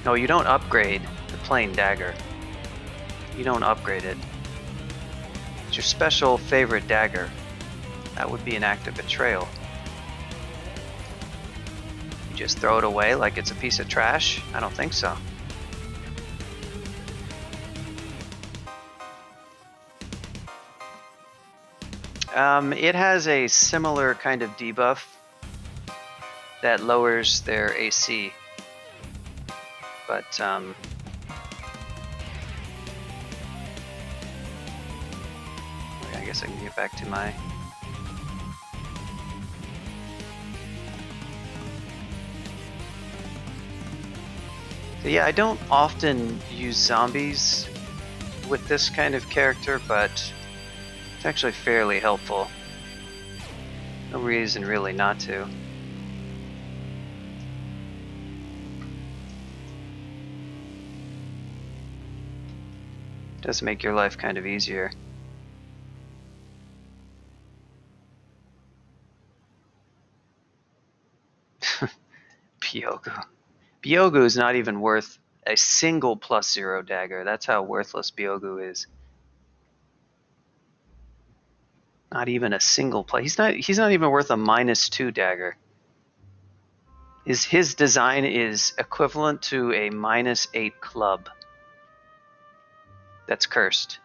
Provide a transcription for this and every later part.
No, you don't upgrade the plain dagger. You don't upgrade it. It's your special favorite dagger. That would be an act of betrayal. You just throw it away like it's a piece of trash? I don't think so. It has a similar kind of debuff that lowers their AC. But I guess I can get back to my... So yeah, I don't often use zombies with this kind of character, but it's actually fairly helpful. No reason really not to. It does make your life kind of easier. Byogu. Byogu is not even worth a single +0 dagger. That's how worthless Byogu is. Not even a single he's not even worth a -2 dagger. His design is equivalent to a -8 club. That's cursed.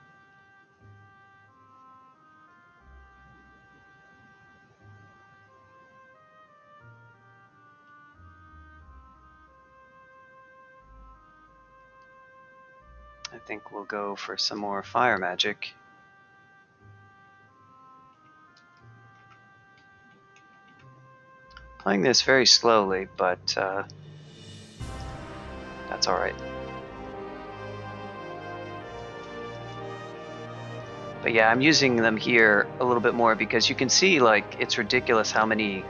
I think we'll go for some more fire magic. Playing this very slowly, but that's alright. But yeah, I'm using them here a little bit more because you can see, like, it's ridiculous how many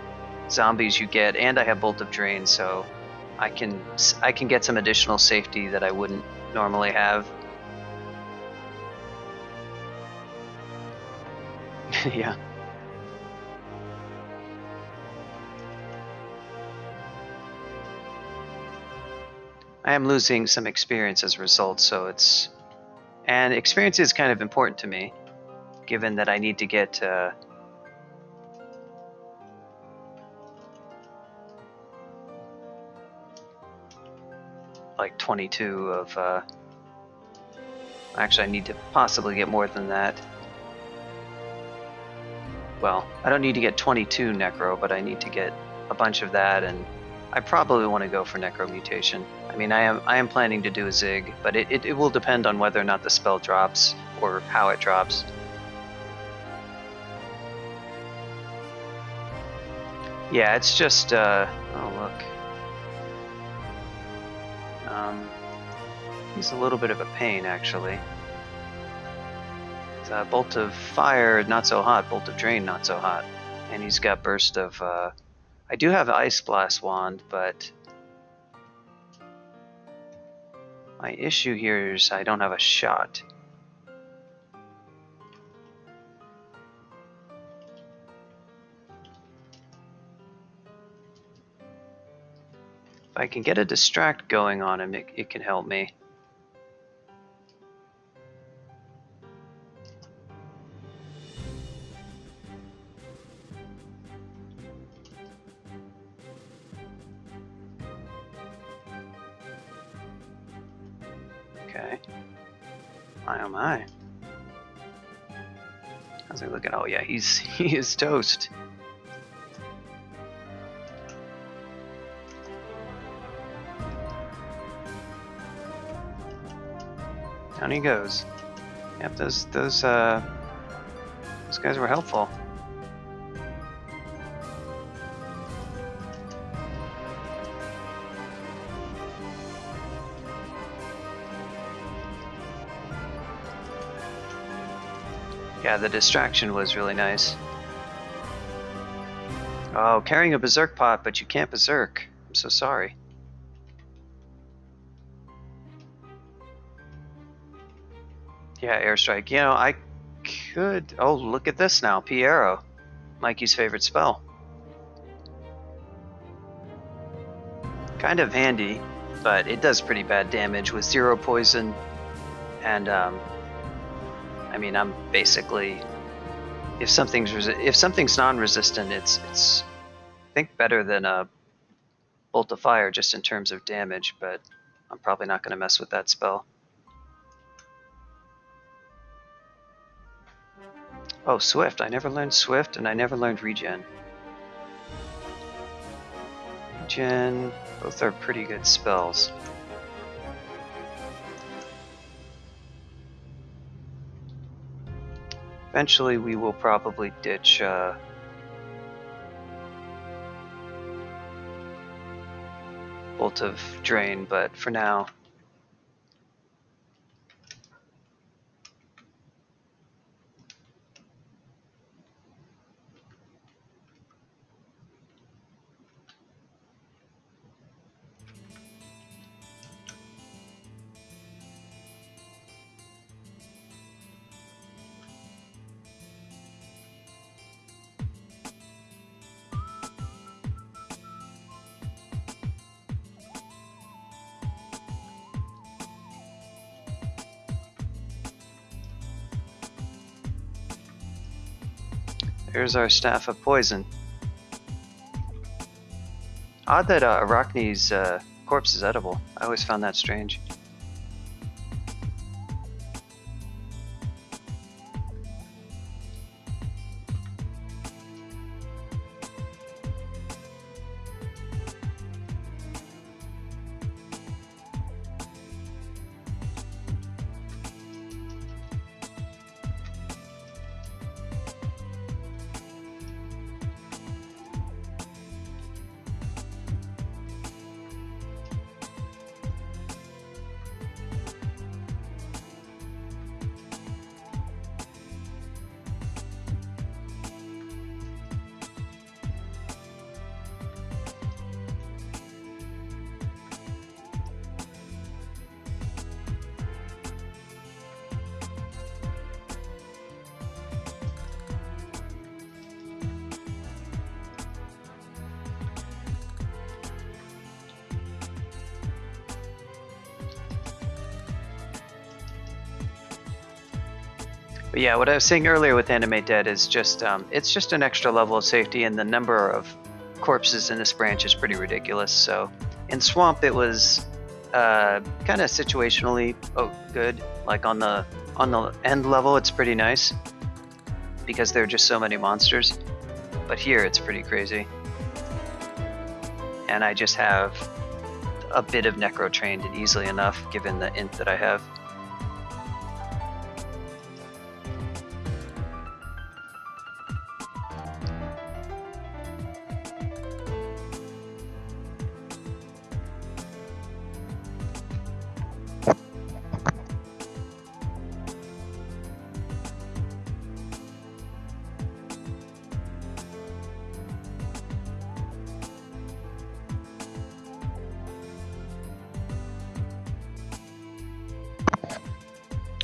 zombies you get, and I have Bolt of Drain, so I can get some additional safety that I wouldn't normally have. Yeah. I am losing some experience as a result, so it's... And experience is kind of important to me, given that I need to get... like 22 of... Actually, I need to possibly get more than that. Well, I don't need to get 22 Necro, but I need to get a bunch of that, and I probably want to go for Necro Mutation. I mean, I am planning to do a Zig, but it will depend on whether or not the spell drops, or how it drops. Yeah, it's just, oh look. He's a little bit of a pain, actually. Bolt of Fire, not so hot. Bolt of Drain, not so hot. And he's got Burst of... I do have Ice Blast Wand, but... my issue here is I don't have a shot. If I can get a Distract going on him, it can help me. Okay. My oh my. How's he looking? Oh yeah, he is toast. Down he goes. Yep, those guys were helpful. Yeah, the distraction was really nice. Oh, carrying a Berserk pot, but you can't Berserk. I'm so sorry. Yeah, Airstrike. You know, I could... Oh, look at this now. P-Arrow. Mikey's favorite spell. Kind of handy. but it does pretty bad damage with 0 poison, and I mean, I'm basically, if something's non-resistant, it's I think better than a Bolt of Fire just in terms of damage, but I'm probably not going to mess with that spell. Oh, Swift. I never learned Swift, and I never learned Regen. Regen, both are pretty good spells. Eventually we will probably ditch Bolt of Drain, but for now... Here's our Staff of Poison. Odd that Arachne's corpse is edible. I always found that strange. But yeah, what I was saying earlier with Animate Dead is just, it's just an extra level of safety, and the number of corpses in this branch is pretty ridiculous. So in Swamp it was kind of situationally good. Like on the end level it's pretty nice because there are just so many monsters. But here it's pretty crazy. And I just have a bit of Necro trained and easily enough given the int that I have.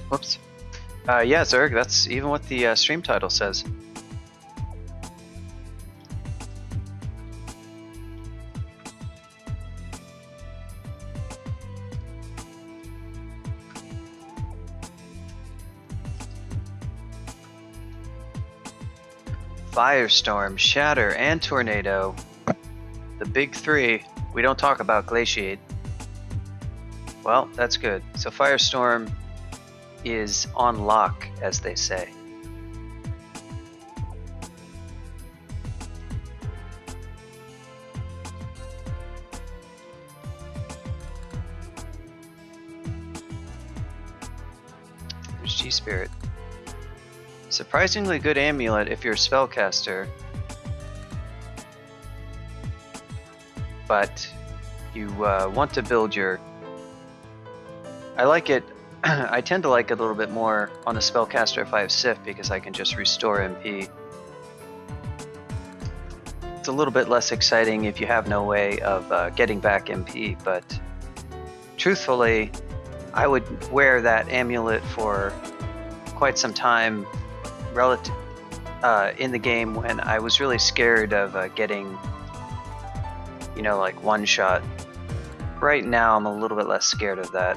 Whoops. Yeah, Zerg, that's even what the stream title says. Firestorm, Shatter, and Tornado. The big three. We don't talk about Glaciate. Well, that's good. So Firestorm is on lock, as they say. There's G-Spirit. Surprisingly good amulet if you're a spellcaster, but you want to build your... I like it. I tend to like it a little bit more on a spellcaster if I have Sift because I can just restore MP. It's a little bit less exciting if you have no way of getting back MP, but truthfully, I would wear that amulet for quite some time relative in the game when I was really scared of getting, you know, like one-shot right now I'm a little bit less scared of that.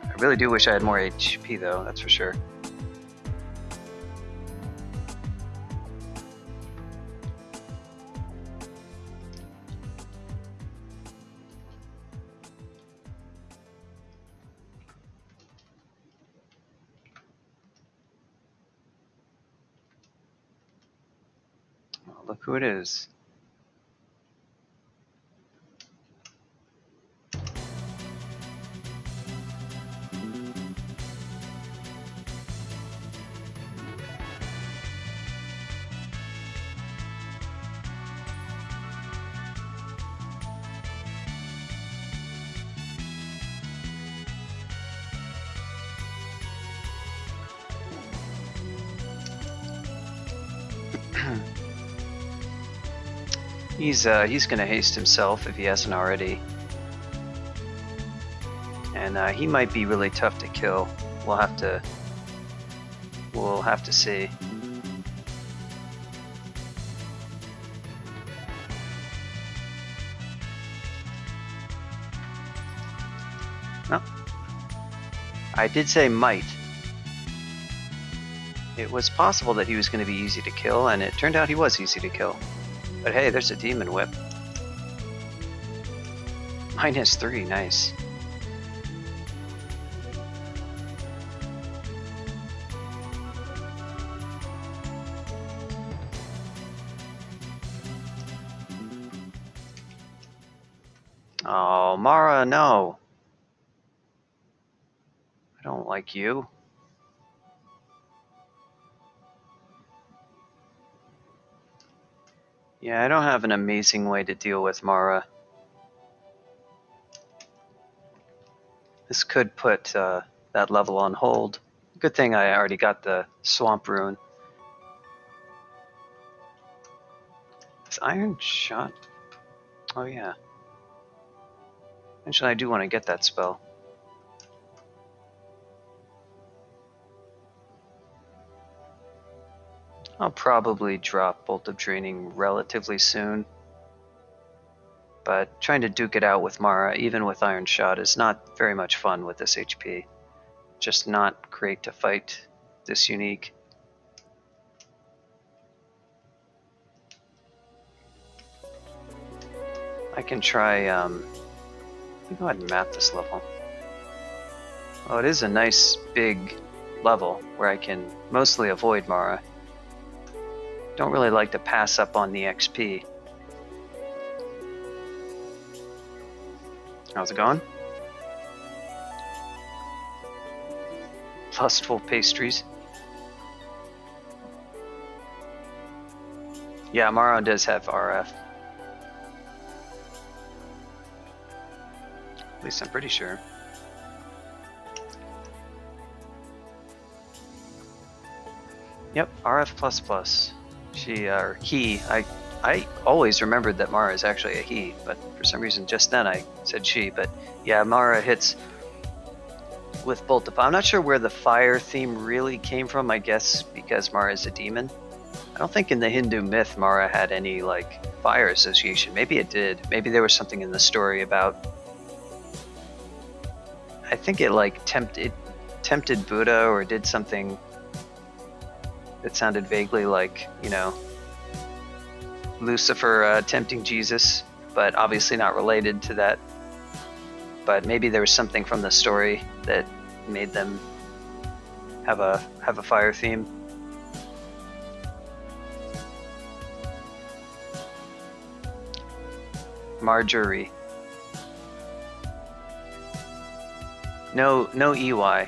I really do wish I had more HP though, that's for sure. Oh, look who it is. He's gonna haste himself if he hasn't already. And he might be really tough to kill. We'll have to see. No. I did say might. It was possible that he was going to be easy to kill, and it turned out he was easy to kill. But hey, there's a demon whip. -3, nice. Oh, Mara, no. I don't like you. Yeah, I don't have an amazing way to deal with Mara. This could put that level on hold. Good thing I already got the Swamp Rune. Is Iron Shot? Oh yeah. Eventually I do want to get that spell. I'll probably drop Bolt of Draining relatively soon. But trying to duke it out with Mara, even with Iron Shot, is not very much fun with this HP. Just not great to fight this unique. I can try, let me go ahead and map this level. Oh, it is a nice big level where I can mostly avoid Mara. Don't really like to pass up on the XP. How's it going? Lustful pastries. Yeah, Mara does have RF. At least I'm pretty sure. Yep, RF++. She, or he, I always remembered that Mara is actually a he, but for some reason just then I said she. But yeah, Mara hits with Bolt of Fire. I'm not sure where the fire theme really came from, I guess because Mara is a demon. I don't think in the Hindu myth Mara had any like fire association. Maybe it did. Maybe there was something in the story about, I think it like tempted Buddha or did something that sounded vaguely like, you know, Lucifer tempting Jesus, but obviously not related to that. But maybe there was something from the story that made them have a fire theme. Marjorie. No EY.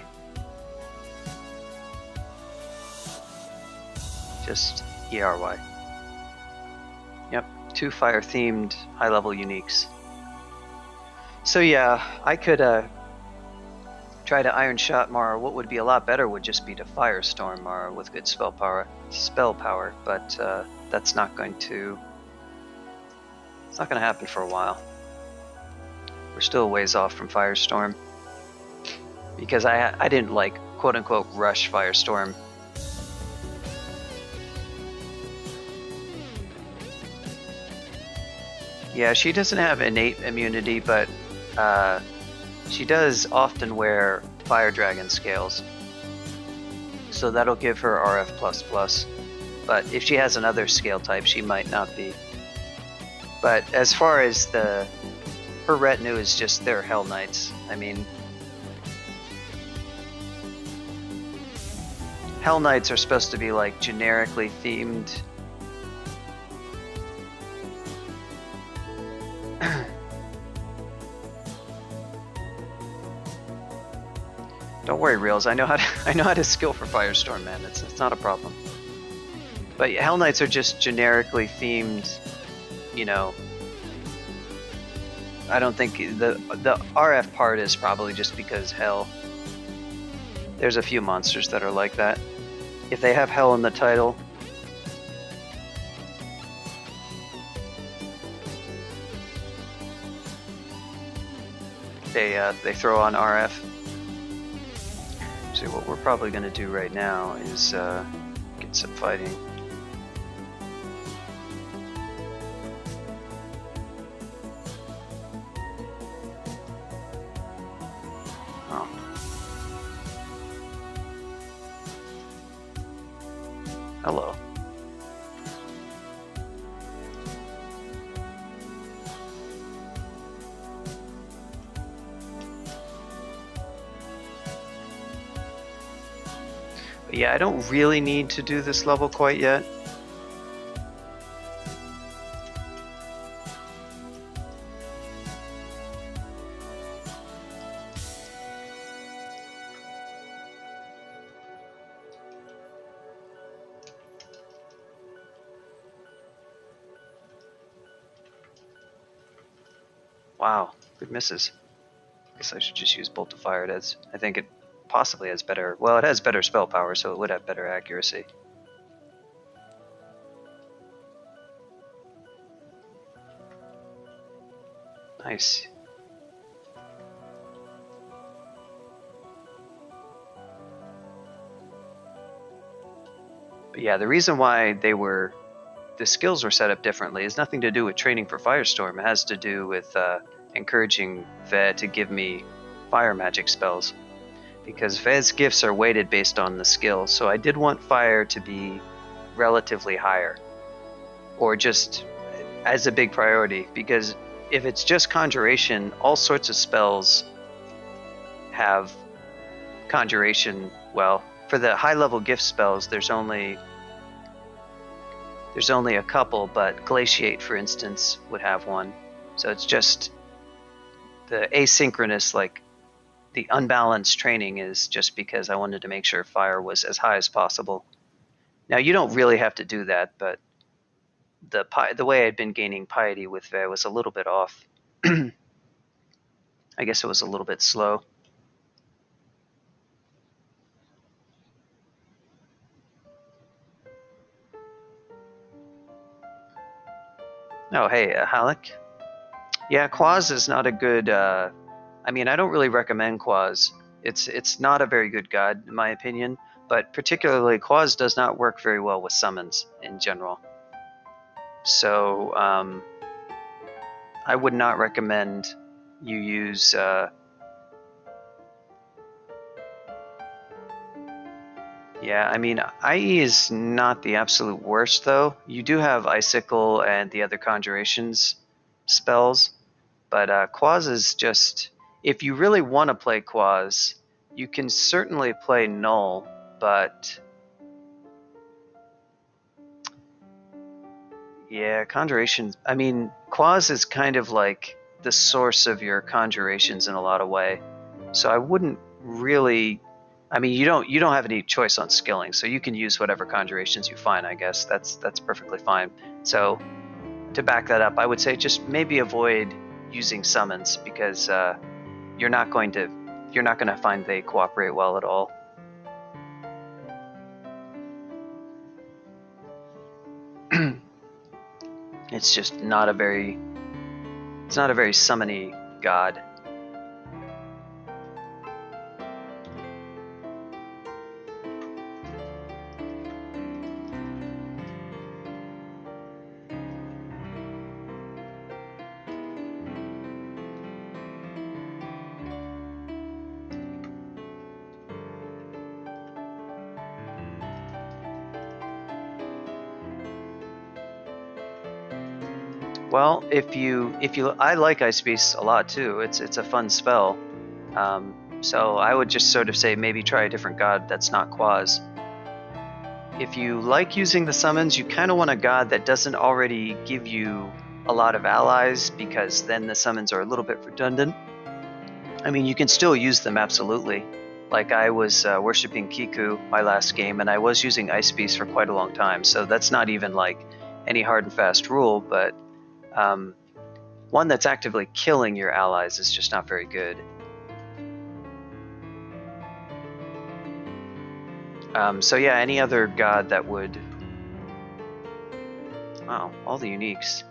Just ERY. Yep, 2 fire-themed high-level uniques. So yeah, I could try to Iron Shot Mara. What would be a lot better would just be to Firestorm Mara with good spell power, but that's not going to. It's not going to happen for a while. We're still a ways off from Firestorm because I didn't like quote unquote rush Firestorm. Yeah, she doesn't have innate immunity, but she does often wear Fire Dragon scales. So that'll give her RF++. But if she has another scale type, she might not be. But as far as her retinue is just their Hell Knights. I mean, Hell Knights are supposed to be like generically themed. Don't worry, Reels. I know how to skill for Firestorm, man. It's not a problem. But Hell Knights are just generically themed, you know. I don't think the RF part is probably just because Hell. There's a few monsters that are like that. If they have Hell in the title, they throw on RF. So what we're probably going to do right now is get some fighting. Oh. Hello. But yeah, I don't really need to do this level quite yet. Wow, good misses. Guess I should just use Bolt of Fire. I think it possibly has better. Well, it has better spell power, so it would have better accuracy. Nice. But yeah, the reason why the skills were set up differently has nothing to do with training for Firestorm. It has to do with encouraging Veh to give me fire magic spells. Because Veh's gifts are weighted based on the skill, so I did want fire to be relatively higher. Or just as a big priority, because if it's just conjuration, all sorts of spells have conjuration. Well, for the high level gift spells, there's only a couple, but Glaciate, for instance, would have one. So it's just the asynchronous, like the unbalanced training is just because I wanted to make sure fire was as high as possible. Now you don't really have to do that, but the way I'd been gaining piety with Veh was a little bit off. I guess it was a little bit slow. Oh, hey, Halleck. Yeah, Quaz is not a good. I mean, I don't really recommend Quaz. It's not a very good god, in my opinion. But particularly, Quaz does not work very well with summons in general. So I would not recommend you use. Yeah, I mean, IE is not the absolute worst, though. You do have Icicle and the other conjurations spells, but Quaz is just. If you really want to play Quaz, you can certainly play Null, but. Yeah, conjurations. I mean, Quaz is kind of like the source of your conjurations in a lot of way. So I wouldn't really. I mean, you don't have any choice on skilling, so you can use whatever conjurations you find. I guess that's perfectly fine. So to back that up, I would say just maybe avoid using summons because you're not going to find they cooperate well at all. It's just not a very summony god. Well, I like Ice Beast a lot too. It's a fun spell. So I would just sort of say maybe try a different god that's not Quaz. If you like using the summons, you kind of want a god that doesn't already give you a lot of allies, because then the summons are a little bit redundant. I mean, you can still use them, absolutely. Like I was worshipping Kiku my last game, and I was using Ice Beast for quite a long time, so that's not even like any hard and fast rule, but one that's actively killing your allies is just not very good. So yeah, any other god that would... Wow, all the uniques.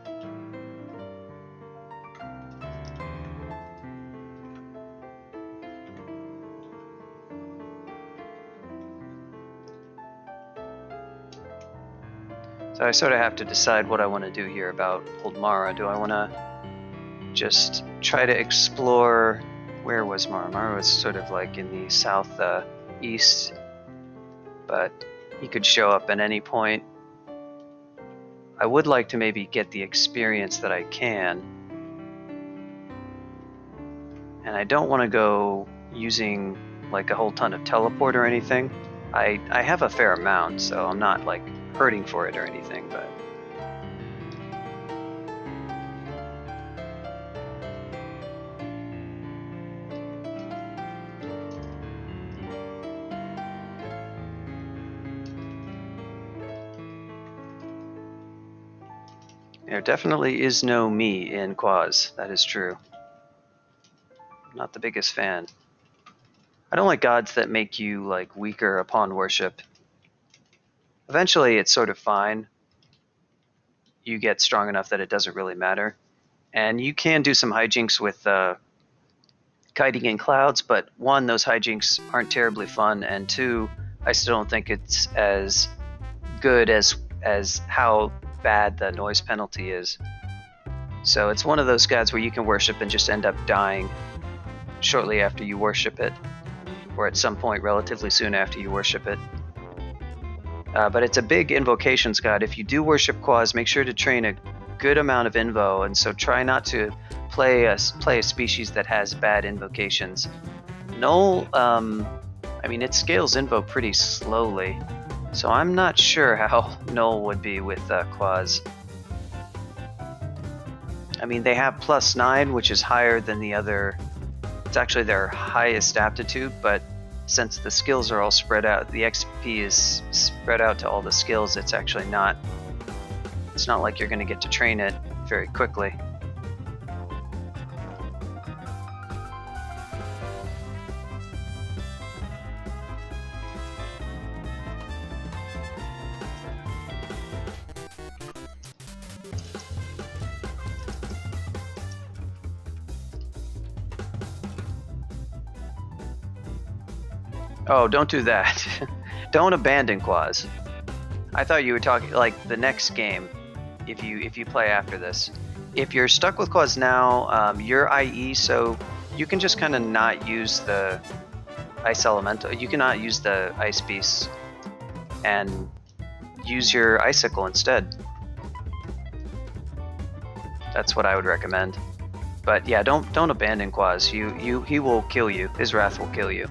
So I sort of have to decide what I want to do here about Old Mara. Do I want to just try to explore... Where was Mara? Mara was sort of like in the southeast, but he could show up at any point. I would like to maybe get the experience that I can. And I don't want to go using like a whole ton of teleport or anything. I have a fair amount, so I'm not like hurting for it or anything, but... There definitely is no me in Quaz, that is true. Not the biggest fan. I don't like gods that make you like weaker upon worship. Eventually it's sort of fine. You get strong enough that it doesn't really matter. And you can do some hijinks with kiting in clouds, but one, those hijinks aren't terribly fun, and two, I still don't think it's as good as how bad the noise penalty is. So it's one of those gods where you can worship and just end up dying shortly after you worship it, or at some point relatively soon after you worship it. But it's a big invocations god. If you do worship Quaz, make sure to train a good amount of invo, and so try not to play a species that has bad invocations. Null, I mean, it scales invo pretty slowly, so I'm not sure how Null would be with Quaz. I mean, they have +9, which is higher than the other. It's actually their highest aptitude, but since the skills are all spread out, the XP is spread out to all the skills, it's actually not... It's not like you're going to get to train it very quickly. Oh, don't do that. Don't abandon Quaz. I thought you were talking like the next game, if you play after this. If you're stuck with Quaz now, you're IE, so you can just kind of not use the Ice Elemental. You cannot use the Ice Beast and use your Icicle instead. That's what I would recommend. But yeah, don't abandon Quaz. He will kill you. His wrath will kill you.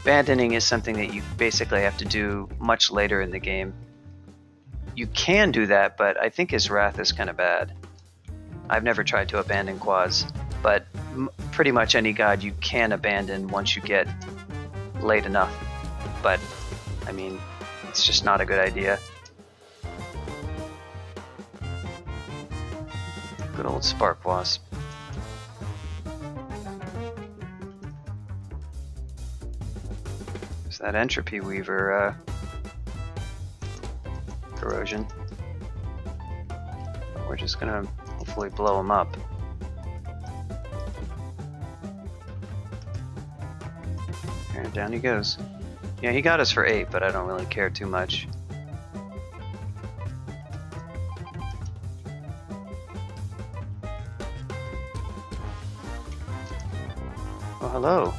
Abandoning is something that you basically have to do much later in the game. You can do that, but I think his wrath is kind of bad. I've never tried to abandon Quaz, but pretty much any god you can abandon once you get late enough. But, I mean, it's just not a good idea. Good old Spark Wasp. That Entropy Weaver corrosion. We're just gonna hopefully blow him up. And down he goes. Yeah, he got us for 8, but I don't really care too much. Oh, hello.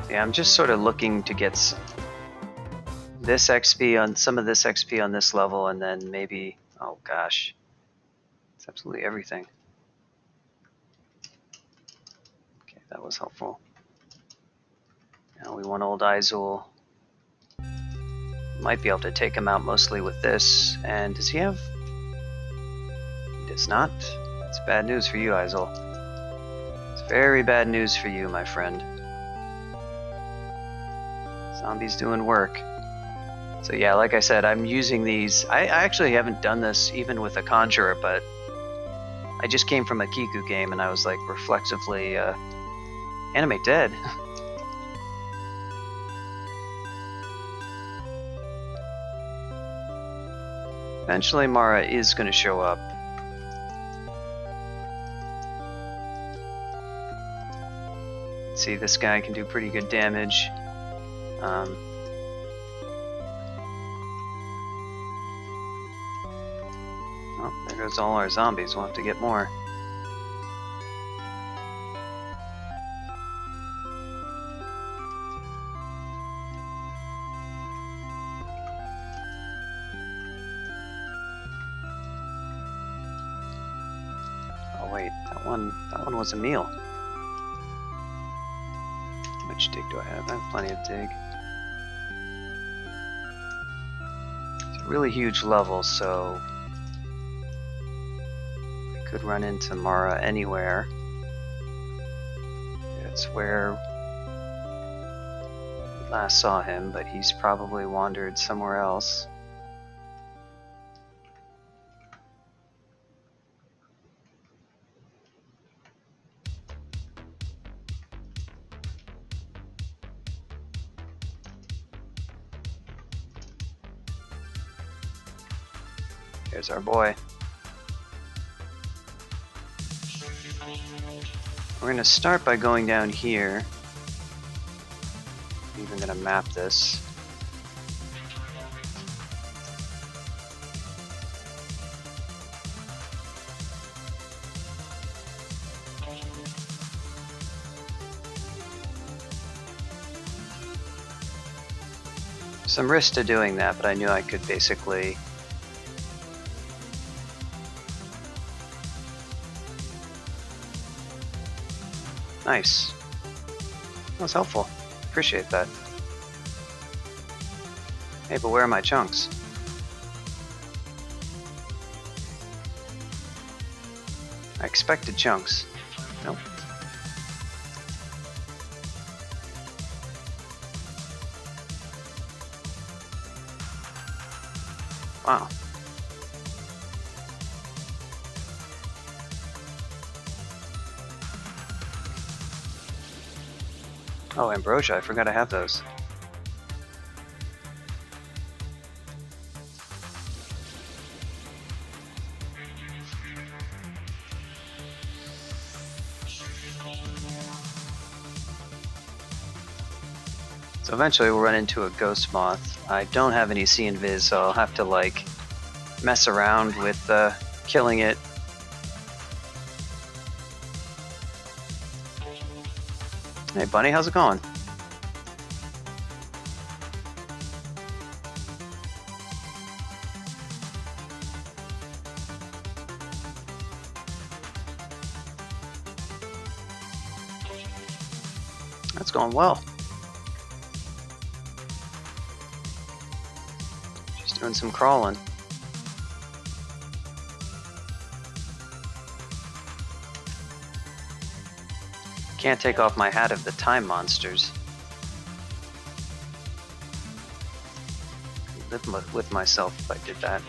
Yeah, I'm just sort of looking to get this XP on some of this XP on this level, and then maybe, oh gosh, it's absolutely everything. Okay, that was helpful. Now we want old Izul. Might be able to take him out mostly with this. And does he have? He does not. It's bad news for you, Izul. It's very bad news for you, my friend. Zombies doing work. So yeah, like I said, I'm using these. I actually haven't done this even with a Conjurer, but I just came from a Kiku game and I was like reflexively animate dead. Eventually Mara is going to show up. See, this guy can do pretty good damage. Oh, there goes all our zombies. We'll have to get more. Oh wait, that one was a meal. How much dig do I have? I have plenty of dig. It's a really huge level, so I could run into Mara anywhere. That's where we last saw him, but he's probably wandered somewhere else. There's our boy. We're going to start by going down here. I'm even going to map this. Some risk to doing that, but I knew I could basically Nice. That was helpful. Appreciate that. Hey, but where are my chunks? I expected chunks. Nope. Wow. Oh, ambrosia, I forgot I have those. So eventually we'll run into a ghost moth. I don't have any see and viz, so I'll have to like mess around with killing it. Hey bunny, how's it going? That's going well. Just doing some crawling. Can't take off my hat of the time monsters. Live with myself if I did that.